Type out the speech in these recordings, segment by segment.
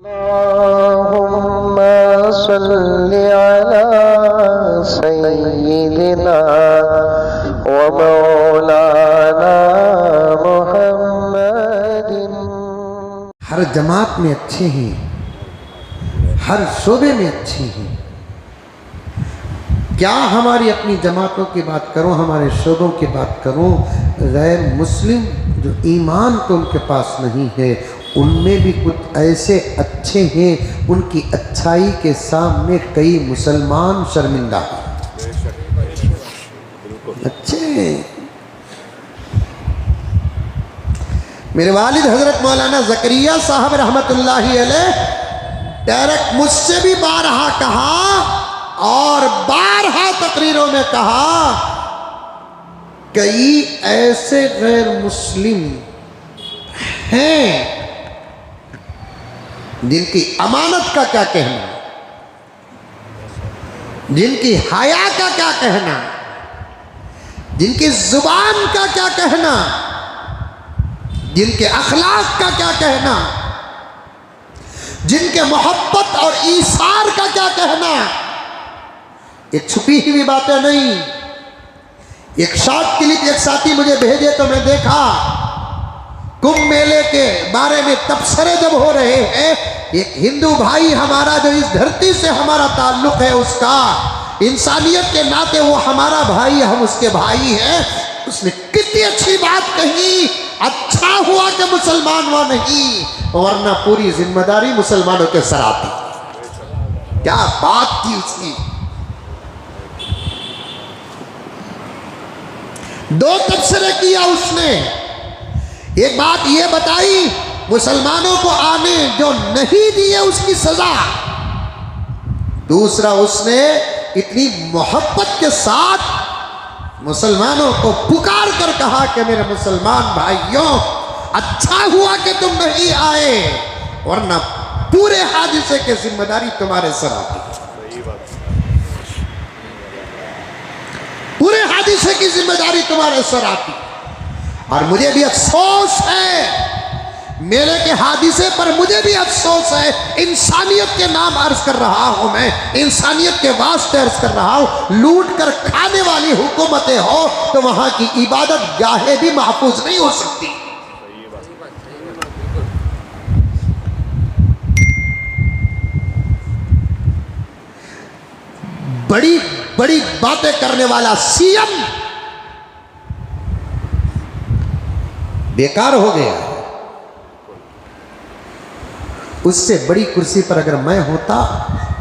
अल्लाहुम्मा सल्लि अला सय्यिदिना व मौलाना मुहम्मदिन। हर जमात में अच्छे हैं, हर शोबे में अच्छे हैं। क्या हमारी अपनी जमातों की बात करूं, हमारे शोबों की बात करूं, गैर मुस्लिम जो ईमान तो उनके पास नहीं है, उनमें भी कुछ ऐसे अच्छे हैं, उनकी अच्छाई के सामने कई मुसलमान शर्मिंदा हैं। अच्छे मेरे वालिद हजरत मौलाना ज़करिया साहब रहमतुल्लाहि अलैह डायरेक्ट मुझसे भी बारहा कहा और बारहा तकरीरों में कहा, कई ऐसे गैर मुस्लिम हैं जिनकी अमानत का क्या कहना, जिनकी हया का क्या कहना, जिनकी जुबान का क्या कहना, जिनके अखलाक का क्या कहना, जिनके मोहब्बत और ईसार का क्या कहना। ये छुपी हुई बातें नहीं। एक शॉर्ट क्लिप एक साथी मुझे भेजे तो मैं देखा, कुंभ मेले के बारे में तबसरे जब हो रहे हैं, एक हिंदू भाई हमारा जो इस धरती से हमारा ताल्लुक है, उसका इंसानियत के नाते वो हमारा भाई, हम उसके भाई हैं, उसने कितनी अच्छी बात कही। अच्छा हुआ कि मुसलमान वहां नहीं, वरना पूरी जिम्मेदारी मुसलमानों के सर आती। क्या बात थी उसकी। दो तबसरे किया उसने। एक बात ये बताई, मुसलमानों को आने जो नहीं दिए उसकी सजा। दूसरा, उसने इतनी मोहब्बत के साथ मुसलमानों को पुकार कर कहा कि मेरे मुसलमान भाइयों, अच्छा हुआ कि तुम नहीं आए, वरना पूरे हादिसे की जिम्मेदारी तुम्हारे सर आती। पूरे हादिसे की जिम्मेदारी तुम्हारे सर आती। और मुझे भी अफसोस है, मेले के हादिसे पर मुझे भी अफसोस है। इंसानियत के नाम अर्ज कर रहा हूं मैं, इंसानियत के वास्ते अर्ज कर रहा हूं। लूट कर खाने वाली हुकूमतें हो तो वहां की इबादत गाहें भी महफूज नहीं हो सकती। बड़ी बड़ी बातें करने वाला सीएम बेकार हो गया। उससे बड़ी कुर्सी पर अगर मैं होता,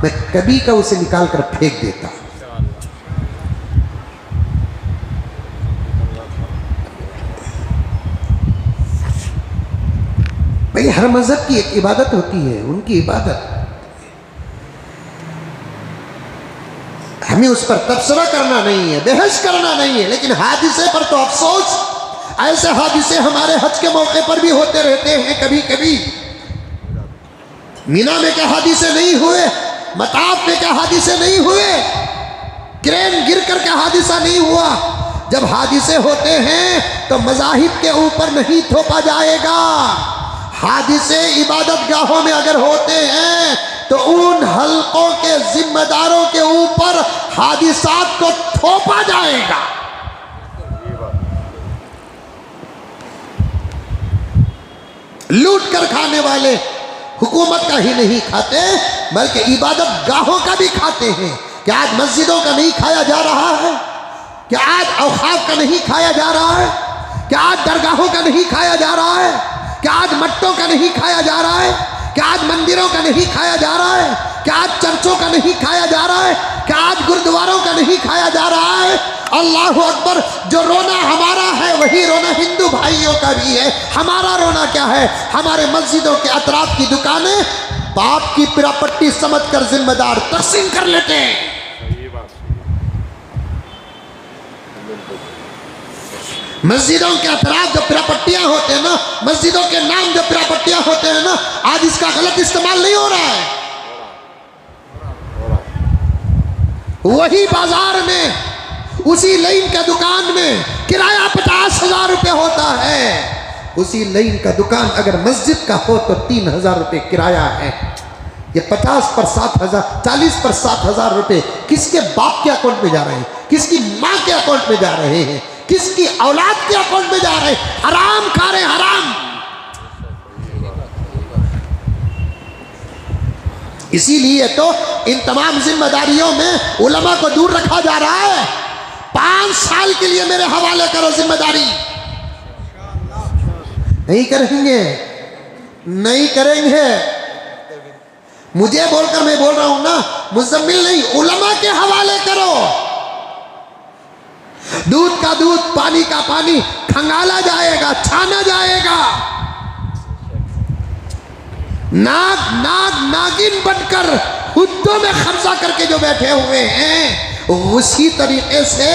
मैं कभी का उसे निकाल कर फेंक देता। भाई, हर मजहब की एक इबादत होती है, उनकी इबादत। हमें उस पर तबसरा करना नहीं है, बहस करना नहीं है, लेकिन हादिसे पर तो अफसोस। ऐसे हादिसे हमारे हज के मौके पर भी होते रहते हैं। कभी कभी मीना में क्या हादिसे नहीं हुए, मताफ में क्या हादिसे नहीं हुए, क्रेन गिरकर क्या हादिसा नहीं हुआ। जब हादिसे होते हैं तो मज़ाहिब के ऊपर नहीं थोपा जाएगा। हादिसे इबादत गाहों में अगर होते हैं तो उन हल्कों के जिम्मेदारों के ऊपर हादिसात को थोपा जाएगा। लूट कर खाने वाले हुकूमत का ही नहीं खाते, बल्कि इबादत गाहों का भी खाते हैं। क्या आज मस्जिदों का नहीं खाया जा रहा है? क्या आज औकाफ का नहीं खाया जा रहा है? क्या आज दरगाहों का नहीं खाया जा रहा है? क्या आज मट्टों का नहीं खाया जा रहा है? क्या आज मंदिरों का नहीं खाया जा रहा है? क्या आज चर्चों का नहीं खाया जा रहा है? क्या आज गुरुद्वारों का नहीं खाया जा रहा है? अल्लाहु अकबर। जो रोना हमारा है वही रोना हिंदू भाइयों का भी है। हमारा रोना क्या है? हमारे मस्जिदों के अतराफ की दुकानें बाप की प्रॉपर्टी समझकर जिम्मेदार तकसीम कर लेते हैं। मस्जिदों के अतराफ जो प्रॉपर्टियां होते हैं ना, मस्जिदों के नाम जो प्रॉपर्टियां होते हैं ना, आज इसका गलत इस्तेमाल नहीं हो रहा है। वही बाजार में, उसी लाइन के दुकान में किराया 50,000 रुपये होता है। उसी लाइन का दुकान अगर मस्जिद का हो तो 3,000 रुपये किराया है। ये 50 पर 7,000, 40 पर 7,000 रुपये किसके बाप के अकाउंट में जा रहे हैं, किसकी माँ के अकाउंट में जा रहे हैं, किसकी औलाद के अकाउंट में जा रहे हैं? हराम खा रहे, हराम। इसीलिए तो इन तमाम जिम्मेदारियों में उलमा को दूर रखा जा रहा है। 5 साल के लिए मेरे हवाले करो जिम्मेदारी। नहीं करेंगे, नहीं करेंगे। मुझे बोलकर मैं बोल रहा हूं ना, मुजम्मिल नहीं, उलमा के हवाले करो। दूध का दूध, पानी का पानी खंगाला जाएगा, छाना जाएगा। नागिन बनकर हुद्दों में कब्जा करके जो बैठे हुए हैं, उसी तरीके से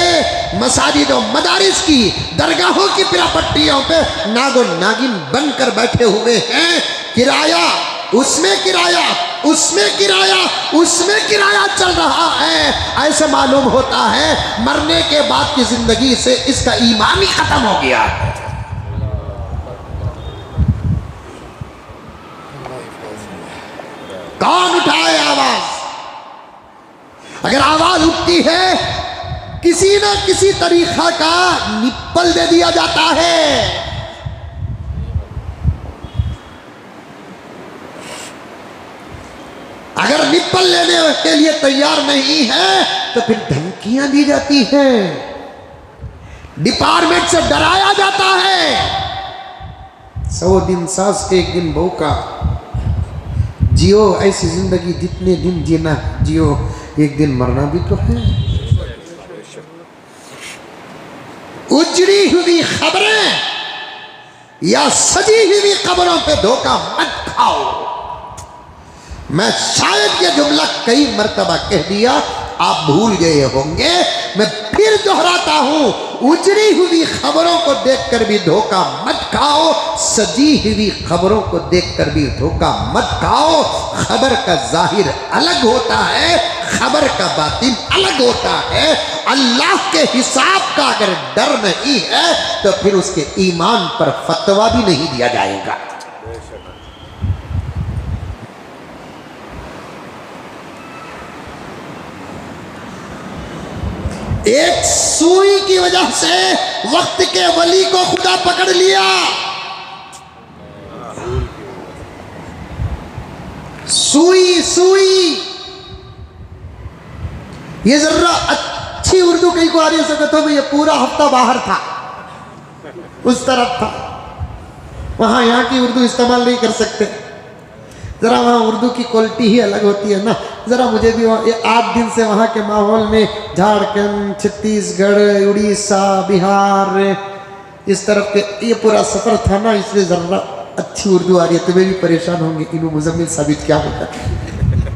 मसाजिद और मदारिस की दरगाहों की पिरापट्टियों पे नागिन बनकर बैठे हुए हैं। किराया उसमें किराया, उसमें किराया, उसमें किराया चल रहा है। ऐसे मालूम होता है मरने के बाद की जिंदगी से इसका ईमान ही खत्म हो गया है। कौन उठाए आवाज? अगर आवाज उठती है, किसी न किसी तरीका का निप्पल दे दिया जाता है। अगर निप्पल लेने के लिए तैयार नहीं है तो फिर धमकियां दी जाती हैं, डिपार्टमेंट से डराया जाता है। 100 दिन सास के 1 दिन बहू का। जियो ऐसी जिंदगी, जितने दिन जीना जियो, एक दिन मरना भी तो है। उजड़ी हुई खबरें या सजी हुई खबरों पे धोखा मत खाओ। मैं शायद ये जुमला कई मर्तबा कह दिया, आप भूल गए होंगे। मैं फिर दोहराता हूं, उजड़ी हुई खबरों को देखकर भी धोखा मत खाओ, सजी हुई खबरों को देखकर भी धोखा मत खाओ। खबर का जाहिर अलग होता है, खबर का बातिन अलग होता है। अल्लाह के हिसाब का अगर डर नहीं है तो फिर उसके ईमान पर फतवा भी नहीं दिया जाएगा। एक सुई की वजह से वक्त के वली को खुदा पकड़ लिया। सुई सुई, ये जरा अच्छी उर्दू कहीं को आ रही है तो ये पूरा हफ्ता बाहर था, उस तरफ था, वहां यहां की उर्दू इस्तेमाल नहीं कर सकते। जरा वहाँ उर्दू की क्वालिटी ही अलग होती है ना। ज़रा मुझे भी 8 दिन से वहाँ के माहौल में, झारखंड, छत्तीसगढ़, उड़ीसा, बिहार, इस तरफ के ये पूरा सफ़र था ना, इसलिए ज़रा अच्छी उर्दू आ रही है। तुम्हें भी परेशान होंगे, इन्हों मुजम्मिल साबित क्या होगा।